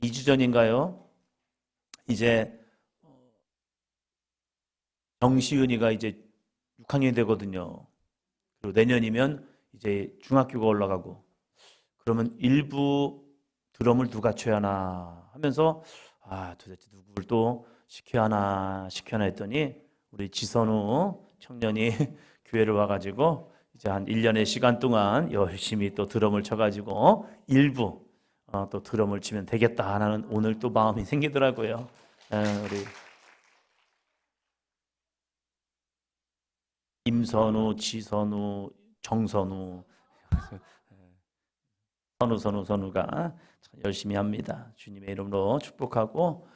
2주 전인가요? 이제 정시은이가 이제 6학년이 되거든요. 그리고 내년이면 이제 중학교가 올라가고, 그러면 일부 드럼을 누가 쳐야 하나 하면서 도대체 누구를 또 시켜야 하나 했더니 우리 지선우 청년이 교회를 와가지고 이제 한 1년의 시간 동안 열심히 또 드럼을 쳐가지고 일부 또 드럼을 치면 되겠다 하는 오늘 또 마음이 생기더라고요. 우리 임선우, 지선우, 정선우, 선우가 열심히 합니다. 주님의 이름으로 축복하고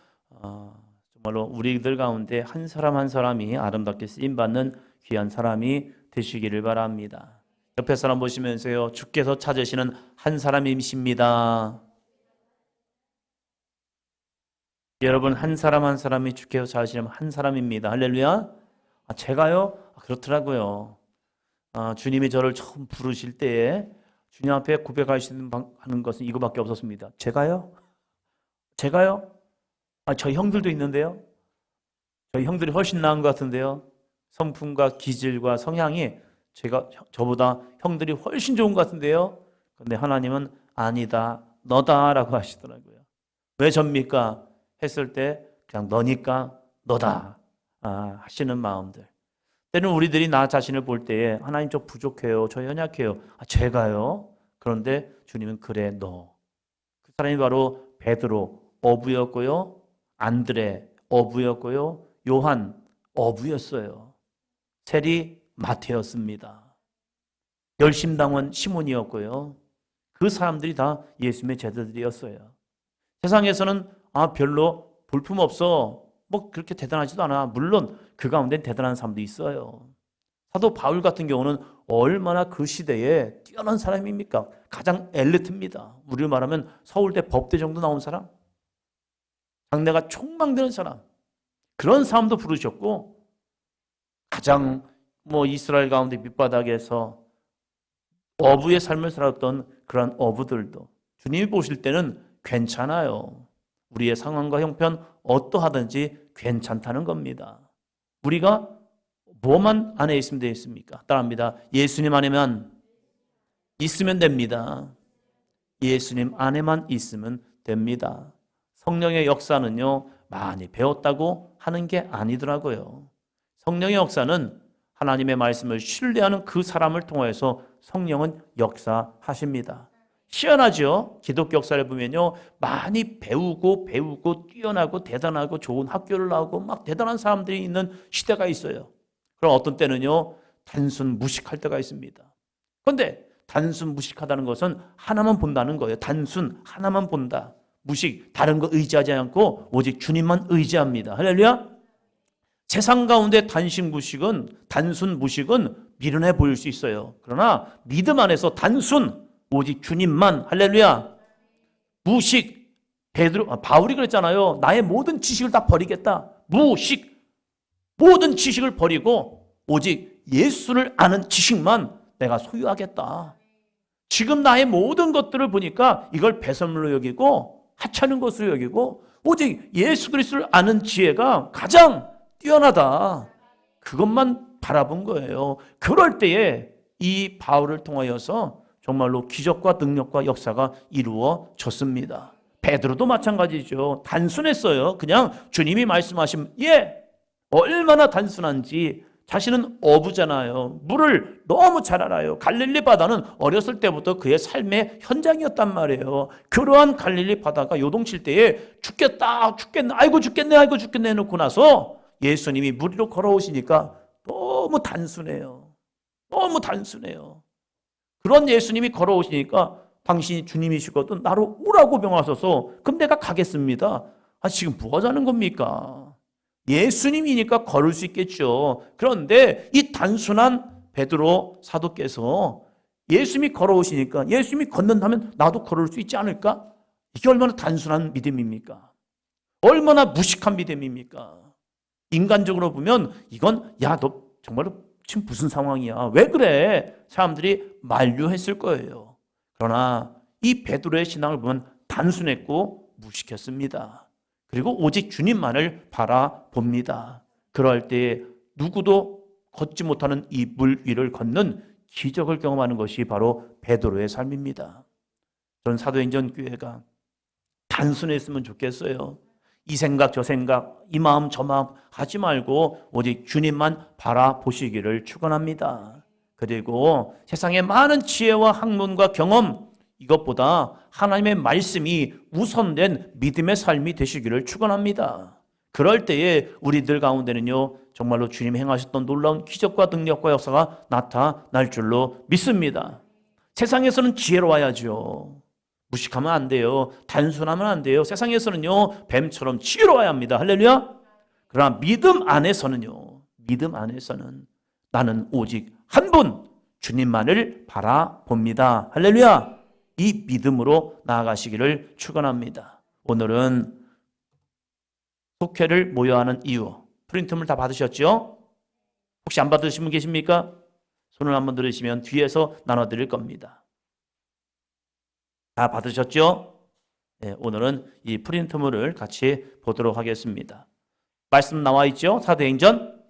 정말로 우리들 가운데 한 사람 한 사람이 아름답게 쓰임받는 귀한 사람이 되시기를 바랍니다. 옆에 사람 보시면서요, 주께서 찾으시는 한 사람이십니다. 여러분, 한 사람 한 사람이 주께서 찾으시는 한 사람입니다. 할렐루야. 제가요? 그렇더라고요. 주님이 저를 처음 부르실 때에 주님 앞에 고백하시는 하는 것은 이거밖에 없었습니다. 제가요? 저희 형들도 있는데요. 저희 형들이 훨씬 나은 것 같은데요. 성품과 기질과 성향이 저보다 형들이 훨씬 좋은 것 같은데요. 그런데 하나님은 아니다, 너다라고 하시더라고요. 왜 접니까? 했을 때 그냥 너니까 너다 하시는 마음들. 때는 우리들이 나 자신을 볼 때에 하나님 저 부족해요, 저 연약해요. 제가요? 그런데 주님은 그래 너. 그 사람이 바로 베드로 어부였고요, 안드레 어부였고요, 요한 어부였어요. 세리 마태였습니다. 열심당원 시몬이었고요. 그 사람들이 다 예수님의 제자들이었어요. 세상에서는 별로 볼품없어, 뭐 그렇게 대단하지도 않아. 물론 그 가운데 대단한 사람도 있어요. 사도 바울 같은 경우는 얼마나 그 시대에 뛰어난 사람입니까? 가장 엘리트입니다. 우리로 말하면 서울대 법대 정도 나온 사람, 장래가 촉망되는 사람, 그런 사람도 부르셨고, 가장 이스라엘 가운데 밑바닥에서 어부의 삶을 살았던 그런 어부들도 주님이 보실 때는 괜찮아요. 우리의 상황과 형편 어떠하든지 괜찮다는 겁니다. 우리가 뭐만 안에 있으면 되겠습니까? 따라합니다. 예수님 안에만 있으면 됩니다. 예수님 안에만 있으면 됩니다. 성령의 역사는요, 많이 배웠다고 하는 게 아니더라고요. 성령의 역사는 하나님의 말씀을 신뢰하는 그 사람을 통해서 성령은 역사하십니다. 희한하죠? 기독교 역사를 보면요, 많이 배우고 뛰어나고 대단하고 좋은 학교를 나오고 막 대단한 사람들이 있는 시대가 있어요. 그럼 어떤 때는요, 단순 무식할 때가 있습니다. 그런데 단순 무식하다는 것은 하나만 본다는 거예요. 단순 하나만 본다. 무식, 다른 거 의지하지 않고 오직 주님만 의지합니다. 할렐루야. 세상 가운데 단순 무식은 미련해 보일 수 있어요. 그러나 믿음 안에서 단순 오직 주님만, 할렐루야. 무식, 바울이 그랬잖아요. 나의 모든 지식을 다 버리겠다. 무식, 모든 지식을 버리고 오직 예수를 아는 지식만 내가 소유하겠다. 지금 나의 모든 것들을 보니까 이걸 배설물로 여기고 하찮은 것으로 여기고 오직 예수 그리스도를 아는 지혜가 가장 뛰어나다. 그것만 바라본 거예요. 그럴 때에 이 바울을 통하여서 정말로 기적과 능력과 역사가 이루어졌습니다. 베드로도 마찬가지죠. 단순했어요. 그냥 주님이 말씀하신 얼마나 단순한지. 자신은 어부잖아요. 물을 너무 잘 알아요. 갈릴리 바다는 어렸을 때부터 그의 삶의 현장이었단 말이에요. 그러한 갈릴리 바다가 요동칠 때에 아이고 죽겠네 해놓고 나서 예수님이 물 위로 걸어오시니까 너무 단순해요. 그런 예수님이 걸어오시니까 당신이 주님이시거든 나로 오라고 명하소서. 그럼 내가 가겠습니다. 지금 뭐 하자는 겁니까? 예수님이니까 걸을 수 있겠죠. 그런데 이 단순한 베드로 사도께서 예수님이 걸어오시니까 예수님이 걷는다면 나도 걸을 수 있지 않을까? 이게 얼마나 단순한 믿음입니까? 얼마나 무식한 믿음입니까? 인간적으로 보면 이건 너 정말로 지금 무슨 상황이야? 왜 그래? 사람들이 만류했을 거예요. 그러나 이 베드로의 신앙을 보면 단순했고 무식했습니다. 그리고 오직 주님만을 바라봅니다. 그럴 때 누구도 걷지 못하는 이 물 위를 걷는 기적을 경험하는 것이 바로 베드로의 삶입니다. 저는 사도행전 교회가 단순했으면 좋겠어요. 이 생각 저 생각, 이 마음 저 마음 하지 말고 오직 주님만 바라보시기를 축원합니다. 그리고 세상의 많은 지혜와 학문과 경험, 이것보다 하나님의 말씀이 우선된 믿음의 삶이 되시기를 축원합니다. 그럴 때에 우리들 가운데는요, 정말로 주님 행하셨던 놀라운 기적과 능력과 역사가 나타날 줄로 믿습니다. 세상에서는 지혜로워야죠. 무식하면 안 돼요. 단순하면 안 돼요. 세상에서는요, 뱀처럼 지혜로워야 합니다. 할렐루야. 그러나 믿음 안에서는요, 믿음 안에서는 나는 오직 한 분, 주님만을 바라봅니다. 할렐루야. 이 믿음으로 나아가시기를 축원합니다. 오늘은 속회를 모여하는 이유, 프린트물 다 받으셨죠? 혹시 안 받으신 분 계십니까? 손을 한번 들으시면 뒤에서 나눠드릴 겁니다. 다 받으셨죠? 네, 오늘은 이 프린트물을 같이 보도록 하겠습니다. 말씀 나와 있죠? 사도행전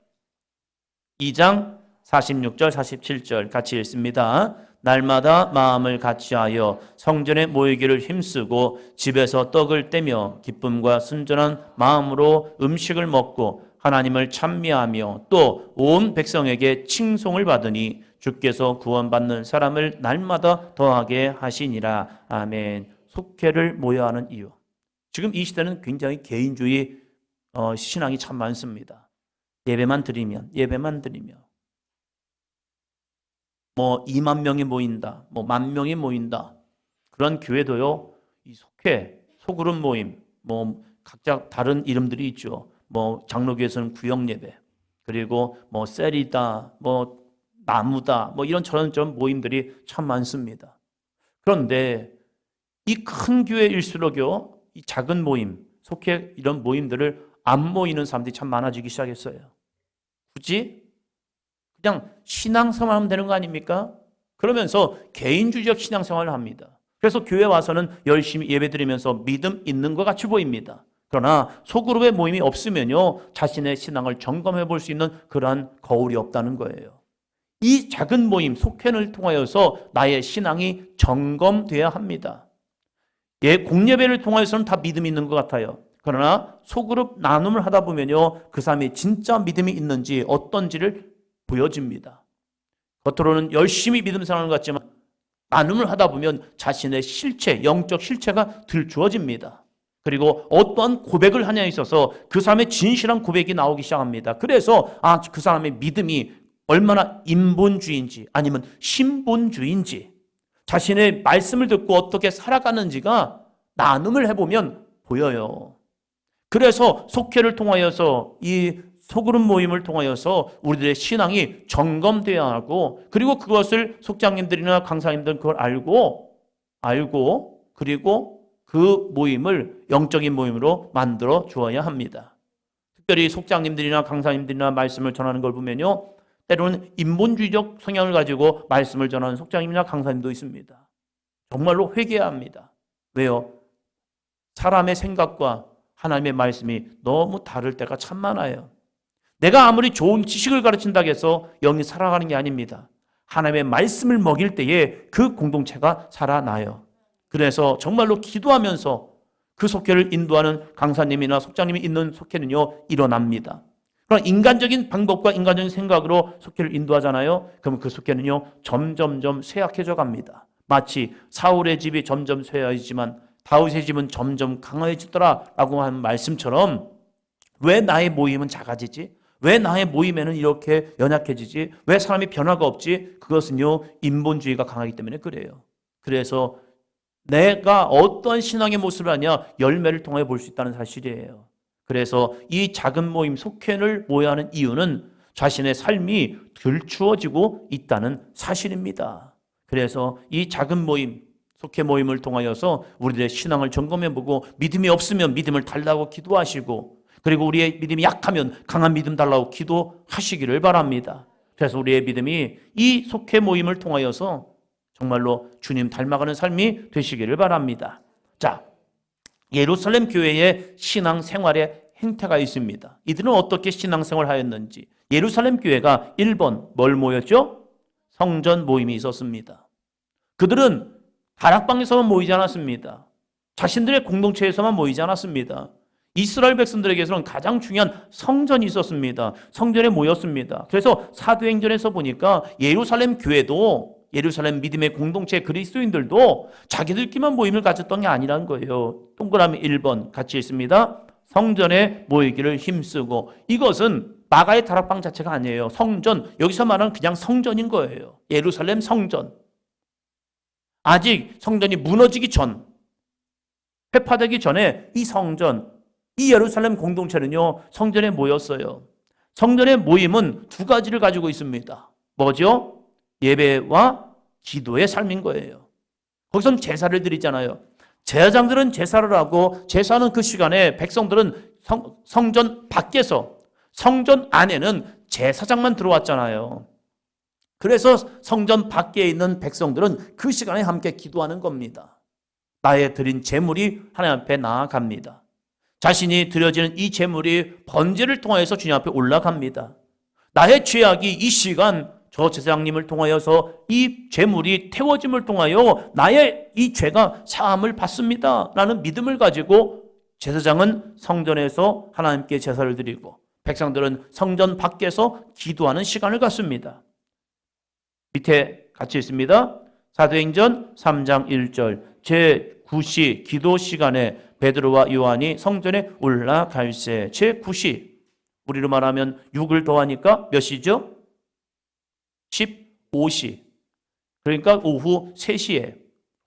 2장 46절 47절 같이 읽습니다. 날마다 마음을 같이하여 성전에 모이기를 힘쓰고 집에서 떡을 떼며 기쁨과 순전한 마음으로 음식을 먹고 하나님을 찬미하며 또 온 백성에게 칭송을 받으니 주께서 구원받는 사람을 날마다 더하게 하시니라. 아멘. 속회를 모여야 하는 이유. 지금 이 시대는 굉장히 개인주의 신앙이 참 많습니다. 예배만 드리면 뭐 2만 명이 모인다, 뭐 10,000명이 모인다. 그런 교회도요, 이 속회, 소그룹 모임, 뭐 각자 다른 이름들이 있죠. 뭐 장로교에서는 구역 예배, 그리고 뭐 셀이다, 뭐 나무다, 뭐 이런 저런 모임들이 참 많습니다. 그런데 이 큰 교회일수록요, 이 작은 모임, 속회 이런 모임들을 안 모이는 사람들이 참 많아지기 시작했어요. 굳이 그냥 신앙생활 하면 되는 거 아닙니까? 그러면서 개인주의적 신앙생활을 합니다. 그래서 교회 와서는 열심히 예배드리면서 믿음 있는 것 같이 보입니다. 그러나 소그룹의 모임이 없으면요, 자신의 신앙을 점검해 볼 수 있는 그러한 거울이 없다는 거예요. 이 작은 모임, 속회를 통하여서 나의 신앙이 점검돼야 합니다. 공예배를 통하여서는 다 믿음이 있는 것 같아요. 그러나 소그룹 나눔을 하다 보면요, 그 사람이 진짜 믿음이 있는지 어떤지를 보여집니다. 겉으로는 열심히 믿음 생활하는 것 같지만 나눔을 하다 보면 자신의 실체, 영적 실체가 들추어집니다. 그리고 어떠한 고백을 하냐에 있어서 그 사람의 진실한 고백이 나오기 시작합니다. 그래서 그 사람의 믿음이 얼마나 인본주의인지 아니면 신본주의인지, 자신의 말씀을 듣고 어떻게 살아가는지가 나눔을 해보면 보여요. 그래서 속회를 통하여서, 이 소그룹 모임을 통하여서 우리들의 신앙이 점검되어야 하고, 그리고 그것을 속장님들이나 강사님들은 그걸 알고 그리고 그 모임을 영적인 모임으로 만들어 주어야 합니다. 특별히 속장님들이나 강사님들이나 말씀을 전하는 걸 보면요, 때로는 인본주의적 성향을 가지고 말씀을 전하는 속장님이나 강사님도 있습니다. 정말로 회개해야 합니다. 왜요? 사람의 생각과 하나님의 말씀이 너무 다를 때가 참 많아요. 내가 아무리 좋은 지식을 가르친다고 해서 영이 살아가는 게 아닙니다. 하나님의 말씀을 먹일 때에 그 공동체가 살아나요. 그래서 정말로 기도하면서 그 속회를 인도하는 강사님이나 속장님이 있는 속회는요, 일어납니다. 그러나 인간적인 방법과 인간적인 생각으로 속회를 인도하잖아요. 그러면 그 속회는요, 점점점 쇠약해져 갑니다. 마치 사울의 집이 점점 쇠약해지지만 다윗의 집은 점점 강해지더라라고 하는 말씀처럼, 왜 나의 모임은 작아지지? 왜 나의 모임에는 이렇게 연약해지지? 왜 사람이 변화가 없지? 그것은요, 인본주의가 강하기 때문에 그래요. 그래서 내가 어떤 신앙의 모습을 하냐, 열매를 통해 볼 수 있다는 사실이에요. 그래서 이 작은 모임, 속회를 모여야 하는 이유는 자신의 삶이 들추어지고 있다는 사실입니다. 그래서 이 작은 모임, 속회 모임을 통하여서 우리들의 신앙을 점검해보고, 믿음이 없으면 믿음을 달라고 기도하시고, 그리고 우리의 믿음이 약하면 강한 믿음 달라고 기도하시기를 바랍니다. 그래서 우리의 믿음이 이 속회 모임을 통하여서 정말로 주님 닮아가는 삶이 되시기를 바랍니다. 자, 예루살렘 교회의 신앙생활의 행태가 있습니다. 이들은 어떻게 신앙생활을 하였는지. 예루살렘 교회가 1번 뭘 모였죠? 성전 모임이 있었습니다. 그들은 다락방에서만 모이지 않았습니다. 자신들의 공동체에서만 모이지 않았습니다. 이스라엘 백성들에게서는 가장 중요한 성전이 있었습니다. 성전에 모였습니다. 그래서 사도행전에서 보니까 예루살렘 교회도, 예루살렘 믿음의 공동체 그리스도인들도 자기들끼리만 모임을 가졌던 게 아니라는 거예요. 동그라미 1번 같이 있습니다. 성전에 모이기를 힘쓰고. 이것은 마가의 다락방 자체가 아니에요. 성전, 여기서 말하는 그냥 성전인 거예요. 예루살렘 성전. 아직 성전이 무너지기 전, 회파되기 전에 이 성전, 이 예루살렘 공동체는요, 성전에 모였어요. 성전의 모임은 두 가지를 가지고 있습니다. 뭐죠? 예배와 기도의 삶인 거예요. 거기선 제사를 드리잖아요. 제사장들은 제사를 하고, 제사는 그 시간에 백성들은 성전 밖에서, 성전 안에는 제사장만 들어왔잖아요. 그래서 성전 밖에 있는 백성들은 그 시간에 함께 기도하는 겁니다. 나의 드린 제물이 하나님 앞에 나아갑니다. 자신이 드려지는 이 제물이 번제를 통하여서 주님 앞에 올라갑니다. 나의 죄악이 이 시간 저 제사장님을 통하여서 이 제물이 태워짐을 통하여 나의 이 죄가 사함을 받습니다 라는 믿음을 가지고 제사장은 성전에서 하나님께 제사를 드리고 백성들은 성전 밖에서 기도하는 시간을 갖습니다. 밑에 같이 있습니다. 사도행전 3장 1절 제9시 기도 시간에 베드로와 요한이 성전에 올라갈새. 제9시, 우리로 말하면 6을 더하니까 몇 시죠? 15시. 그러니까 오후 3시에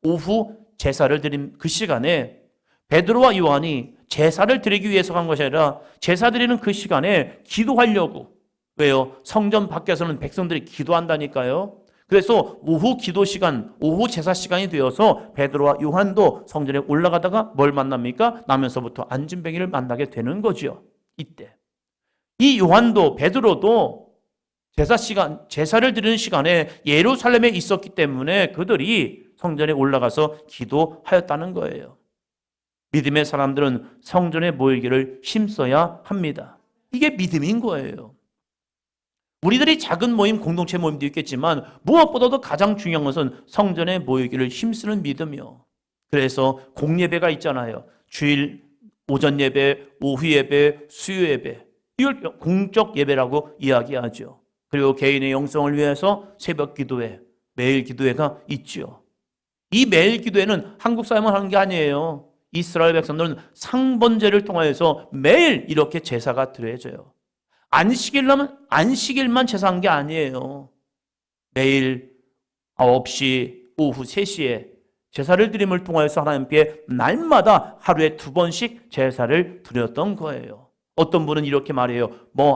오후 제사를 드린 그 시간에 베드로와 요한이 제사를 드리기 위해서 간 것이 아니라 제사 드리는 그 시간에 기도하려고. 왜요? 성전 밖에서는 백성들이 기도한다니까요. 그래서 오후 기도 시간, 오후 제사 시간이 되어서 베드로와 요한도 성전에 올라가다가 뭘 만납니까? 나면서부터 안진뱅이를 만나게 되는 거죠. 이때. 이 요한도 베드로도 제사를 드리는 시간에 예루살렘에 있었기 때문에 그들이 성전에 올라가서 기도하였다는 거예요. 믿음의 사람들은 성전에 모이기를 힘써야 합니다. 이게 믿음인 거예요. 우리들이 작은 모임, 공동체 모임도 있겠지만 무엇보다도 가장 중요한 것은 성전에 모이기를 힘쓰는 믿음이요. 그래서 공예배가 있잖아요. 주일 오전 예배, 오후 예배, 수요 예배. 이걸 공적 예배라고 이야기하죠. 그리고 개인의 영성을 위해서 새벽 기도회, 매일 기도회가 있죠. 이 매일 기도회는 한국 사람만 하는 게 아니에요. 이스라엘 백성들은 상번제를 통하여서 매일 이렇게 제사가 드려져요. 안식일만 제사한 게 아니에요. 매일 9시, 오후 3시에 제사를 드림을 통하여서 하나님께 날마다 하루에 2번씩 제사를 드렸던 거예요. 어떤 분은 이렇게 말해요.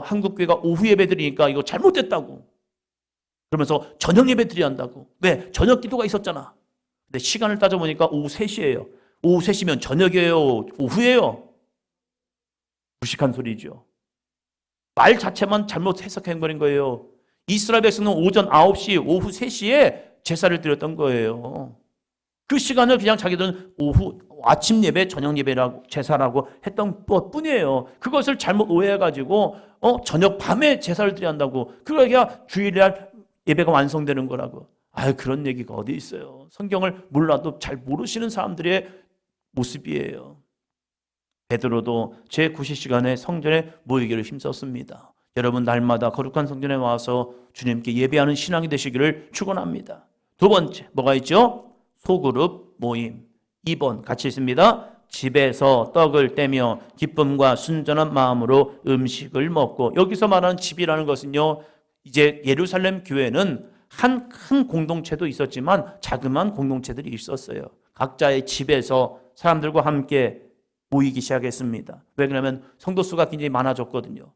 한국교회가 오후 예배 드리니까 이거 잘못됐다고. 그러면서 저녁 예배 드려야 한다고. 왜? 저녁 기도가 있었잖아. 근데 시간을 따져보니까 오후 3시예요. 오후 3시면 저녁이에요? 오후예요? 무식한 소리죠. 말 자체만 잘못 해석해버린 거예요. 이스라엘 백성은 오전 9시, 오후 3시에 제사를 드렸던 거예요. 그 시간을 그냥 자기들은 오후, 아침 예배, 저녁 예배라고, 제사라고 했던 것 뿐이에요. 그것을 잘못 오해해가지고, 저녁 밤에 제사를 드려야 한다고. 그러니까 주일날 예배가 완성되는 거라고. 그런 얘기가 어디 있어요. 성경을 몰라도 잘 모르시는 사람들의 모습이에요. 베드로도 제9시 시간에 성전에 모이기를 힘썼습니다. 여러분 날마다 거룩한 성전에 와서 주님께 예배하는 신앙이 되시기를 축원합니다. 두 번째 뭐가 있죠? 소그룹 모임. 2번 같이 있습니다. 집에서 떡을 떼며 기쁨과 순전한 마음으로 음식을 먹고. 여기서 말하는 집이라는 것은요, 이제 예루살렘 교회는 한 큰 공동체도 있었지만 자그마한 공동체들이 있었어요. 각자의 집에서 사람들과 함께 모이기 시작했습니다. 왜 그러냐면 성도 수가 굉장히 많아졌거든요.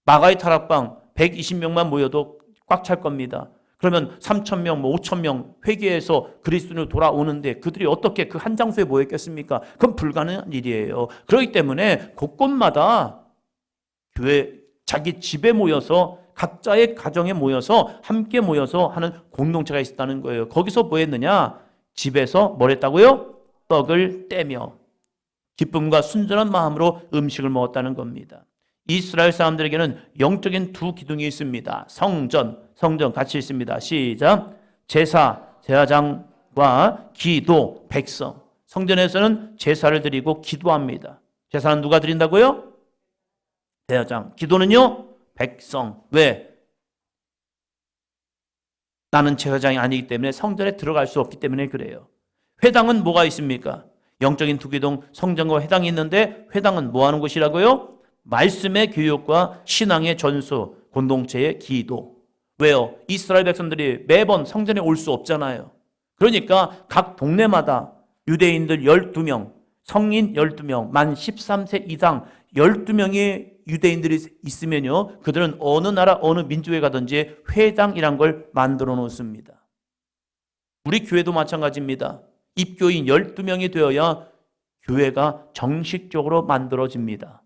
마가의 타락방 120명만 모여도 꽉 찰 겁니다. 그러면 3,000명, 5,000명 회개해서 그리스도로 돌아오는데 그들이 어떻게 그 한 장소에 모였겠습니까? 그건 불가능한 일이에요. 그렇기 때문에 곳곳마다 교회 자기 집에 모여서 각자의 가정에 모여서 함께 모여서 하는 공동체가 있었다는 거예요. 거기서 뭐 했느냐? 집에서 뭘 했다고요? 떡을 떼며. 기쁨과 순전한 마음으로 음식을 먹었다는 겁니다. 이스라엘 사람들에게는 영적인 두 기둥이 있습니다. 성전 같이 있습니다. 시작. 제사, 제사장과 기도, 백성. 성전에서는 제사를 드리고 기도합니다. 제사는 누가 드린다고요? 제사장. 기도는요? 백성. 왜? 나는 제사장이 아니기 때문에 성전에 들어갈 수 없기 때문에 그래요. 회당은 뭐가 있습니까? 영적인 두 기둥 성전과 회당이 있는데 회당은 뭐 하는 곳이라고요? 말씀의 교육과 신앙의 전수, 공동체의 기도. 왜요? 이스라엘 백성들이 매번 성전에 올 수 없잖아요. 그러니까 각 동네마다 유대인들 12명, 성인 12명, 만 13세 이상 12명의 유대인들이 있으면요, 그들은 어느 나라 어느 민족에 가든지 회당이란 걸 만들어 놓습니다. 우리 교회도 마찬가지입니다. 입교인 12명이 되어야 교회가 정식적으로 만들어집니다.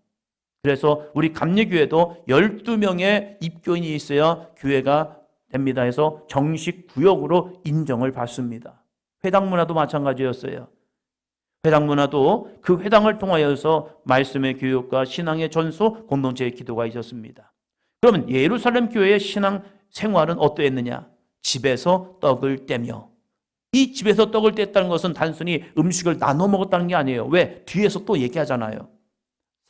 그래서 우리 감리교회도 12명의 입교인이 있어야 교회가 됩니다 해서 정식 구역으로 인정을 받습니다. 회당 문화도 마찬가지였어요. 회당 문화도 그 회당을 통하여서 말씀의 교육과 신앙의 전수, 공동체의 기도가 있었습니다. 그러면 예루살렘 교회의 신앙 생활은 어떠했느냐? 집에서 떡을 떼며. 이 집에서 떡을 뗐다는 것은 단순히 음식을 나눠 먹었다는 게 아니에요. 왜? 뒤에서 또 얘기하잖아요.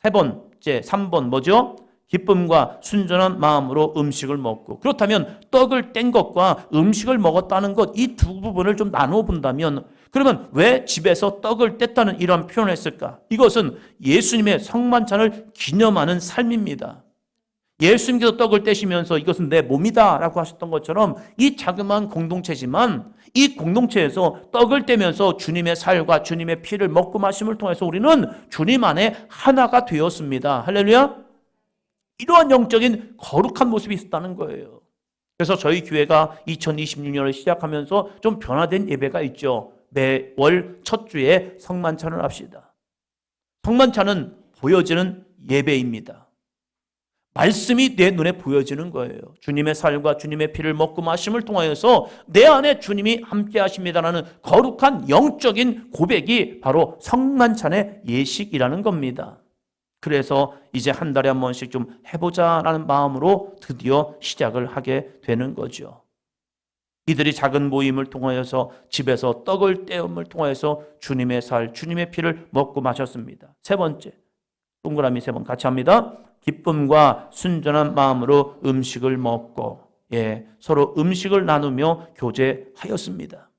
3번 뭐죠? 기쁨과 순전한 마음으로 음식을 먹고. 그렇다면 떡을 뗀 것과 음식을 먹었다는 것, 이 두 부분을 좀 나눠 본다면, 그러면 왜 집에서 떡을 뗐다는 이런 표현을 했을까? 이것은 예수님의 성만찬을 기념하는 삶입니다. 예수님께서 떡을 떼시면서 이것은 내 몸이다 라고 하셨던 것처럼 이 자그마한 공동체지만 이 공동체에서 떡을 떼면서 주님의 살과 주님의 피를 먹고 마심을 통해서 우리는 주님 안에 하나가 되었습니다. 할렐루야. 이러한 영적인 거룩한 모습이 있었다는 거예요. 그래서 저희 교회가 2026년을 시작하면서 좀 변화된 예배가 있죠. 매월 첫 주에 성만찬을 합시다. 성만찬은 보여지는 예배입니다. 말씀이 내 눈에 보여지는 거예요. 주님의 살과 주님의 피를 먹고 마심을 통하여서 내 안에 주님이 함께 하십니다라는 거룩한 영적인 고백이 바로 성만찬의 예식이라는 겁니다. 그래서 이제 한 달에 한 번씩 좀 해보자라는 마음으로 드디어 시작을 하게 되는 거죠. 이들이 작은 모임을 통하여서 집에서 떡을 떼음을 통하여서 주님의 살, 주님의 피를 먹고 마셨습니다. 세 번째, 동그라미 3번 같이 합니다. 기쁨과 순전한 마음으로 음식을 먹고, 서로 음식을 나누며 교제하였습니다.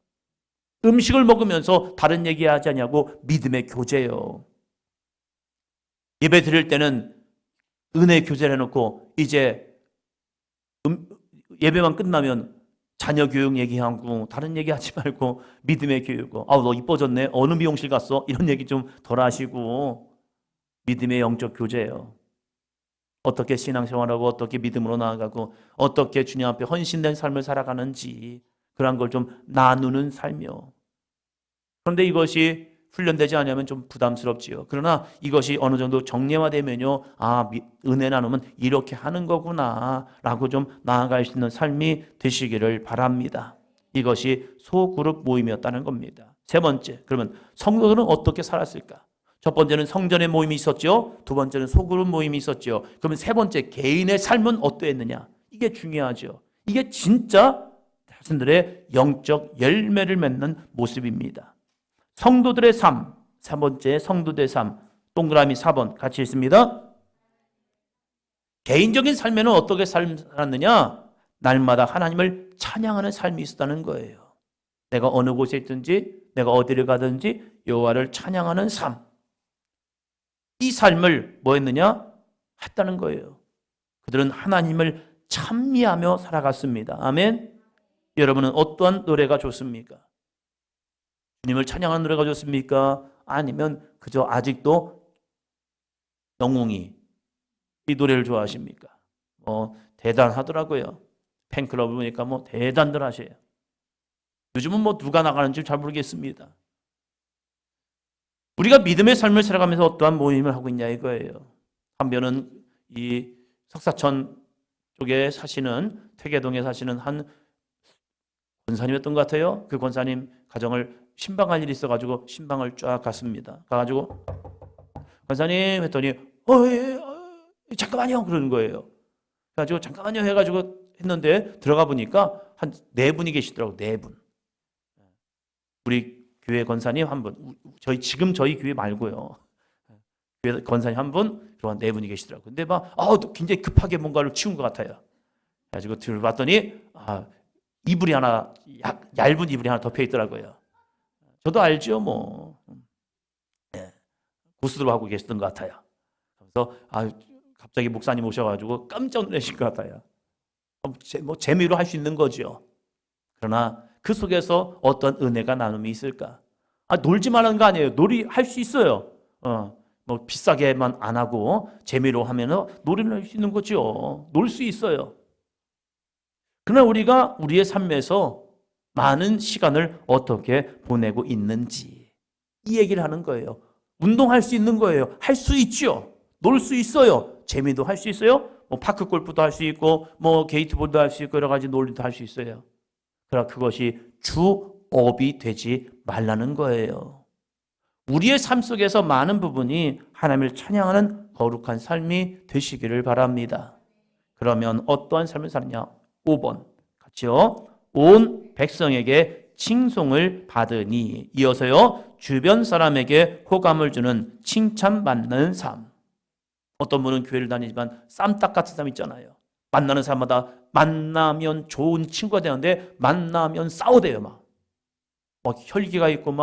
음식을 먹으면서 다른 얘기하지 않냐고 믿음의 교제요. 예배 드릴 때는 은혜 교제를 해놓고 이제 예배만 끝나면 자녀 교육 얘기하고 다른 얘기하지 말고 믿음의 교육고, 너 이뻐졌네, 어느 미용실 갔어? 이런 얘기 좀 덜 하시고 믿음의 영적 교제예요. 어떻게 신앙생활하고 어떻게 믿음으로 나아가고 어떻게 주님 앞에 헌신된 삶을 살아가는지 그런 걸 좀 나누는 삶이요. 그런데 이것이 훈련되지 않으면 좀 부담스럽지요. 그러나 이것이 어느 정도 정례화되면요, 은혜 나누면 이렇게 하는 거구나 라고 좀 나아갈 수 있는 삶이 되시기를 바랍니다. 이것이 소그룹 모임이었다는 겁니다. 세 번째, 그러면 성도들은 어떻게 살았을까? 첫 번째는 성전의 모임이 있었죠. 두 번째는 소그룹 모임이 있었죠. 그러면 세 번째, 개인의 삶은 어떠했느냐? 이게 중요하죠. 이게 진짜 자신들의 영적 열매를 맺는 모습입니다. 성도들의 삶, 세 번째 성도들의 삶, 동그라미 4번 같이 있습니다. 개인적인 삶에는 어떻게 살았느냐? 날마다 하나님을 찬양하는 삶이 있었다는 거예요. 내가 어느 곳에 있든지 내가 어디를 가든지 여호와를 찬양하는 삶, 이 삶을 뭐 했느냐? 했다는 거예요. 그들은 하나님을 찬미하며 살아갔습니다. 아멘. 여러분은 어떠한 노래가 좋습니까? 주님을 찬양하는 노래가 좋습니까? 아니면 그저 아직도 영웅이 이 노래를 좋아하십니까? 대단하더라고요. 팬클럽을 보니까 대단들 하세요. 요즘은 누가 나가는지 잘 모르겠습니다. 우리가 믿음의 삶을 살아가면서 어떠한 모임을 하고 있냐 이거예요. 한 면은 이 석사천 쪽에 사시는, 퇴계동에 사시는 한 권사님이었던 것 같아요. 그 권사님 가정을 신방할 일이 있어가지고 신방을 쫙 갔습니다. 가가지고 권사님 했더니 예, 잠깐만요 그러는 거예요. 그래가지고 잠깐만요 해가지고 했는데 들어가 보니까 한 4분이 계시더라고요. 4분. 우리 교회 권사님 한 분, 지금 저희 교회 말고요. 교회 권사님 한 분, 그리고 4분이 계시더라고요. 근데 막 굉장히 급하게 뭔가를 치운 것 같아요. 그래가지고 들어봤더니 이불이 하나, 얇은 이불이 하나 덮여 있더라고요. 저도 알죠, 뭐. 고수들 하고 계시던 것 같아요. 그래서 갑자기 목사님 오셔가지고 깜짝 놀라신 것 같아요. 뭐 재미로 할 수 있는 거죠. 그러나 그 속에서 어떤 은혜가 나눔이 있을까? 놀지 말라는 거 아니에요. 놀이 할 수 있어요. 뭐 비싸게만 안 하고 재미로 하면 놀이를 할 수 있는 거죠. 놀 수 있어요. 그러나 우리가 우리의 삶에서 많은 시간을 어떻게 보내고 있는지 이 얘기를 하는 거예요. 운동할 수 있는 거예요. 할 수 있죠. 놀 수 있어요. 재미도 할 수 있어요. 뭐 파크 골프도 할 수 있고 뭐 게이트볼도 할 수 있고 여러 가지 놀이도 할 수 있어요. 그러나 그것이 주업이 되지 말라는 거예요. 우리의 삶 속에서 많은 부분이 하나님을 찬양하는 거룩한 삶이 되시기를 바랍니다. 그러면 어떠한 삶을 사느냐? 5번 같이요. 온 백성에게 칭송을 받으니 이어서요. 주변 사람에게 호감을 주는 칭찬받는 삶. 어떤 분은 교회를 다니지만 쌈딱 같은 사람 있잖아요. 만나는 사람마다 만나면 좋은 친구가 되는데 만나면 싸우대요. 막 혈기가 있고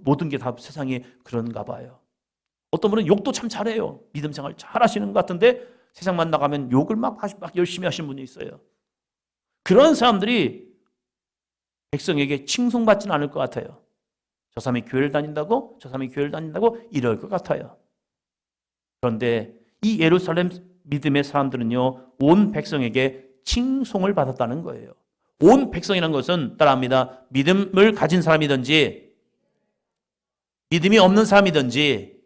모든 게 다 세상에 그런가 봐요. 어떤 분은 욕도 참 잘해요. 믿음 생활 잘 하시는 것 같은데 세상 만나가면 욕을 막 열심히 하시는 분이 있어요. 그런 사람들이 백성에게 칭송받지는 않을 것 같아요. 저 사람이 교회를 다닌다고? 저 사람이 교회를 다닌다고? 이럴 것 같아요. 그런데 이 예루살렘 믿음의 사람들은요, 온 백성에게 칭송을 받았다는 거예요. 온 백성이라는 것은 따라합니다. 믿음을 가진 사람이든지 믿음이 없는 사람이든지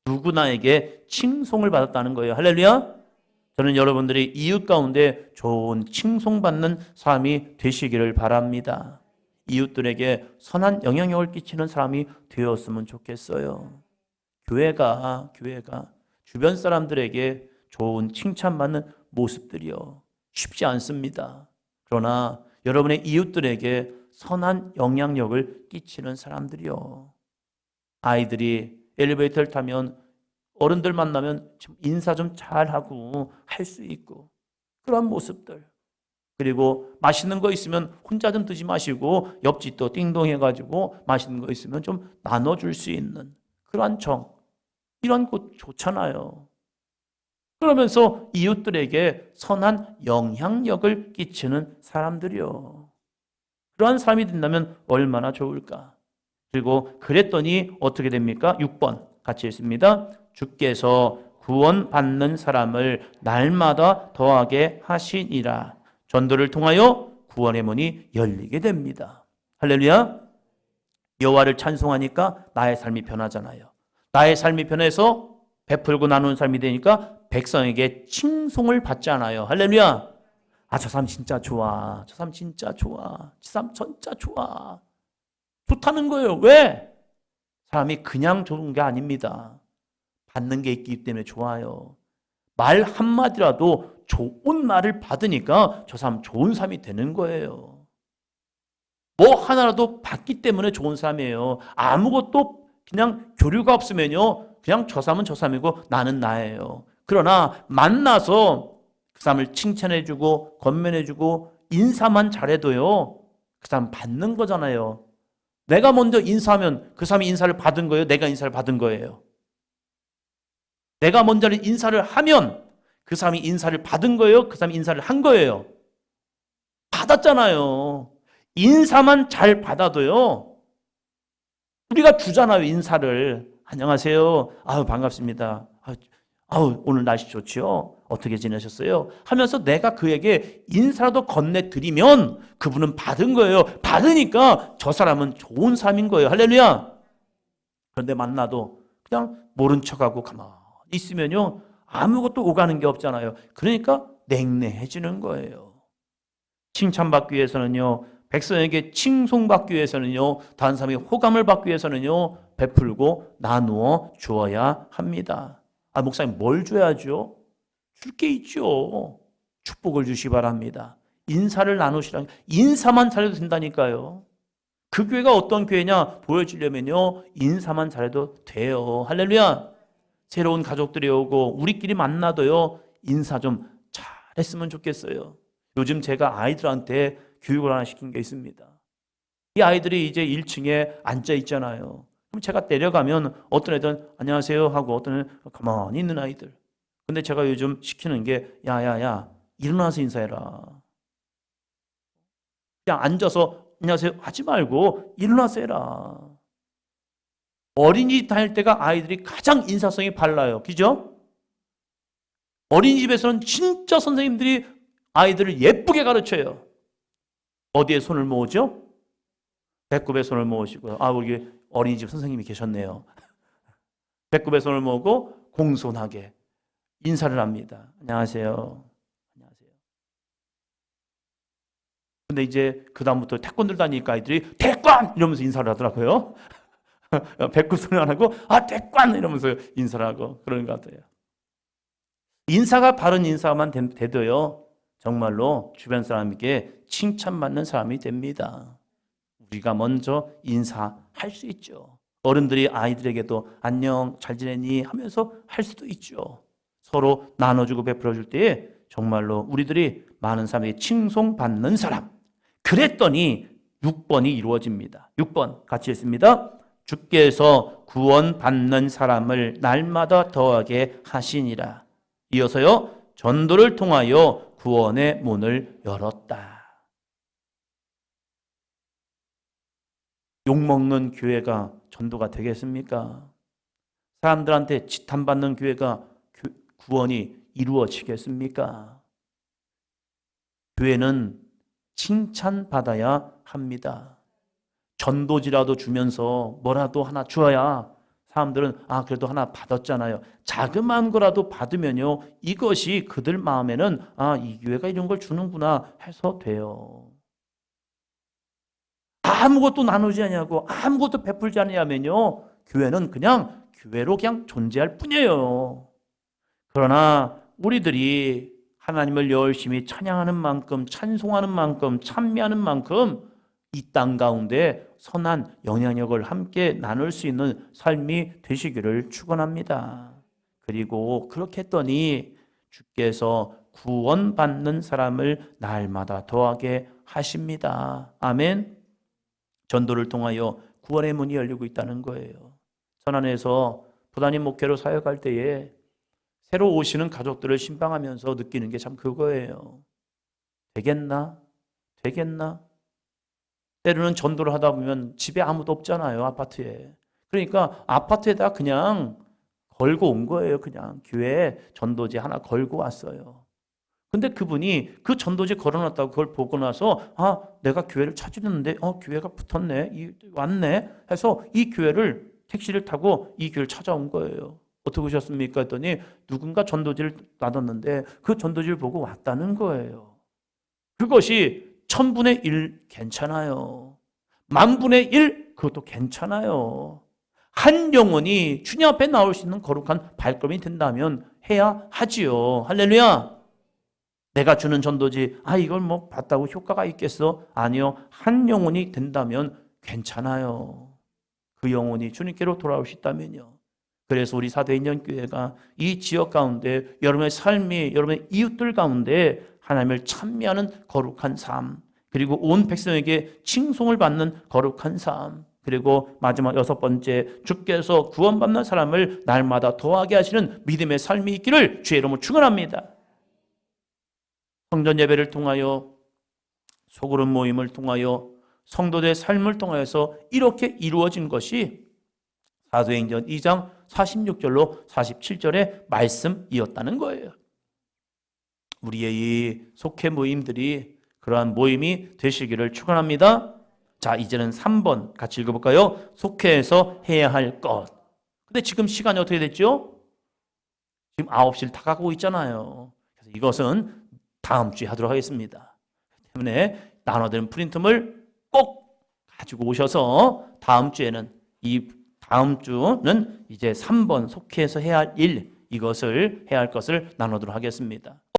누구나에게 칭송을 받았다는 거예요. 할렐루야. 저는 여러분들이 이웃 가운데 좋은 칭송받는 사람이 되시기를 바랍니다. 이웃들에게 선한 영향력을 끼치는 사람이 되었으면 좋겠어요. 교회가 주변 사람들에게 좋은 칭찬받는 모습들이요. 쉽지 않습니다. 그러나 여러분의 이웃들에게 선한 영향력을 끼치는 사람들이요. 아이들이 엘리베이터를 타면 어른들 만나면 인사 좀 잘하고 할 수 있고 그런 모습들. 그리고 맛있는 거 있으면 혼자 좀 드지 마시고 옆집도 띵동 해가지고 맛있는 거 있으면 좀 나눠줄 수 있는 그런 이런 곳 좋잖아요. 그러면서 이웃들에게 선한 영향력을 끼치는 사람들이요. 그러한 사람이 된다면 얼마나 좋을까. 그리고 그랬더니 어떻게 됩니까? 6번 같이 읽습니다. 주께서 구원받는 사람을 날마다 더하게 하시니라. 전도를 통하여 구원의 문이 열리게 됩니다. 할렐루야. 여호와를 찬송하니까 나의 삶이 변하잖아요. 나의 삶이 변해서 베풀고 나누는 삶이 되니까 백성에게 칭송을 받지 않아요. 할렐루야. 저 사람 진짜 좋아. 저 사람 진짜 좋아. 저 사람 진짜 좋아. 좋다는 거예요. 왜? 사람이 그냥 좋은 게 아닙니다. 받는 게 있기 때문에 좋아요. 말 한마디라도 좋은 말을 받으니까 저 사람 좋은 사람이 되는 거예요. 뭐 하나라도 받기 때문에 좋은 사람이에요. 아무것도 그냥 교류가 없으면요. 그냥 저 사람은 저 사람이고 나는 나예요. 그러나 만나서 그 사람을 칭찬해주고 건면해주고 인사만 잘해도요. 그 사람 받는 거잖아요. 내가 먼저 인사하면 그 사람이 인사를 받은 거예요? 내가 인사를 받은 거예요? 내가 먼저 인사를 하면 그 사람이 인사를 받은 거예요? 그 사람이 인사를 한 거예요? 받았잖아요. 인사만 잘 받아도요. 우리가 주잖아요. 인사를. 안녕하세요. 반갑습니다. 오늘 날씨 좋지요? 어떻게 지내셨어요? 하면서 내가 그에게 인사라도 건네드리면 그분은 받은 거예요. 받으니까 저 사람은 좋은 사람인 거예요. 할렐루야. 그런데 만나도 그냥 모른 척하고 가만히 있으면요. 아무것도 오가는 게 없잖아요. 그러니까 냉랭해지는 거예요. 칭찬받기 위해서는요. 백성에게 칭송받기 위해서는요, 다른 사람에게 호감을 받기 위해서는요, 베풀고 나누어 주어야 합니다. 아, 목사님 뭘 줘야죠? 줄 게 있죠. 축복을 주시기 바랍니다. 인사를 나누시라. 인사만 잘해도 된다니까요. 그 교회가 어떤 교회냐 보여주려면요, 인사만 잘해도 돼요. 할렐루야. 새로운 가족들이 오고 우리끼리 만나도요, 인사 좀 잘했으면 좋겠어요. 요즘 제가 아이들한테 교육을 하나 시킨 게 있습니다. 이 아이들이 이제 1층에 앉아 있잖아요. 그럼 제가 내려가면 어떤 애들은 안녕하세요 하고 어떤 애는 가만히 있는 아이들. 근데 제가 요즘 시키는 게 야야야 일어나서 인사해라. 그냥 앉아서 안녕하세요 하지 말고 일어나서 해라. 어린이집 다닐 때가 아이들이 가장 인사성이 발라요. 그죠? 어린이집에서는 진짜 선생님들이 아이들을 예쁘게 가르쳐요. 어디에 손을 모으죠? 배꼽에 손을 모으시고요. 아, 우리 어린이집 선생님이 계셨네요. 배꼽에 손을 모으고 공손하게 인사를 합니다. 안녕하세요. 안녕하세요. 근데 이제 그다음부터 태권도를 다니니까 아이들이 태권! 이러면서 인사를 하더라고요. 배꼽 손을 안 하고 아, 태권! 이러면서 인사를 하고 그러는 것 같아요. 인사가 바른 인사만 돼도요, 정말로 주변 사람에게 칭찬받는 사람이 됩니다. 우리가 먼저 인사할 수 있죠. 어른들이 아이들에게도 안녕 잘 지내니 하면서 할 수도 있죠. 서로 나눠주고 베풀어줄 때에 정말로 우리들이 많은 사람에게 칭송받는 사람. 그랬더니 6번이 이루어집니다. 6번 같이 했습니다. 주께서 구원받는 사람을 날마다 더하게 하시니라. 이어서요, 전도를 통하여 구원의 문을 열었다. 욕먹는 교회가 전도가 되겠습니까? 사람들한테 지탄받는 교회가 구원이 이루어지겠습니까? 교회는 칭찬받아야 합니다. 전도지라도 주면서 뭐라도 하나 주어야 사람들은 아, 그래도 하나 받았잖아요. 자그마한 거라도 받으면요, 이것이 그들 마음에는 아, 이 교회가 이런 걸 주는구나 해서 돼요. 아무것도 나누지 않냐고, 아무것도 베풀지 않냐면요, 교회는 그냥 교회로 그냥 존재할 뿐이에요. 그러나 우리들이 하나님을 열심히 찬양하는 만큼, 찬송하는 만큼, 찬미하는 만큼 이 땅 가운데 선한 영향력을 함께 나눌 수 있는 삶이 되시기를 축원합니다. 그리고 그렇게 했더니 주께서 구원받는 사람을 날마다 더하게 하십니다. 아멘. 전도를 통하여 구원의 문이 열리고 있다는 거예요. 선안에서 부단임 목회로 사역할 때에 새로 오시는 가족들을 신방하면서 느끼는 게 참 그거예요. 되겠나? 되겠나? 때로는 전도를 하다 보면 집에 아무도 없잖아요, 아파트에. 그러니까 아파트에다 그냥 걸고 온 거예요. 그냥 교회에 전도지 하나 걸고 왔어요. 근데 그분이 그 전도지 걸어놨다고 그걸 보고 나서 아, 내가 교회를 찾으려는데 교회가 붙었네, 왔네 해서 이 교회를 택시를 타고 이 교회를 찾아온 거예요. 어떻게 오셨습니까? 했더니 누군가 전도지를 놔뒀는데 그 전도지를 보고 왔다는 거예요. 그것이 1000분의 1 괜찮아요. 10,000분의 1 그것도 괜찮아요. 한 영혼이 주님 앞에 나올 수 있는 거룩한 발걸음이 된다면 해야 하지요. 할렐루야. 내가 주는 전도지 이걸 뭐 받다고 효과가 있겠어? 아니요. 한 영혼이 된다면 괜찮아요. 그 영혼이 주님께로 돌아올 수 있다면요. 그래서 우리 사도인연교회가 이 지역 가운데 여러분의 삶이 여러분의 이웃들 가운데 하나님을 찬미하는 거룩한 삶, 그리고 온 백성에게 칭송을 받는 거룩한 삶, 그리고 마지막 6번째, 주께서 구원받는 사람을 날마다 더하게 하시는 믿음의 삶이 있기를 주의 이름으로 축원합니다. 성전 예배를 통하여, 소그룹 모임을 통하여, 성도들의 삶을 통하여서 이렇게 이루어진 것이 사도행전 2장 46절로 47절의 말씀이었다는 거예요. 우리의 이 속회 모임들이 그러한 모임이 되시기를 축원합니다. 자, 이제는 3번 같이 읽어볼까요? 속회에서 해야 할 것. 근데 지금 시간이 어떻게 됐죠? 지금 9시를 다 가고 있잖아요. 그래서 이것은 다음 주에 하도록 하겠습니다. 때문에 나눠드린 프린트물 꼭 가지고 오셔서 다음 주는 이제 3번 속해서 해야 할 일, 이것을 해야 할 것을 나누도록 하겠습니다.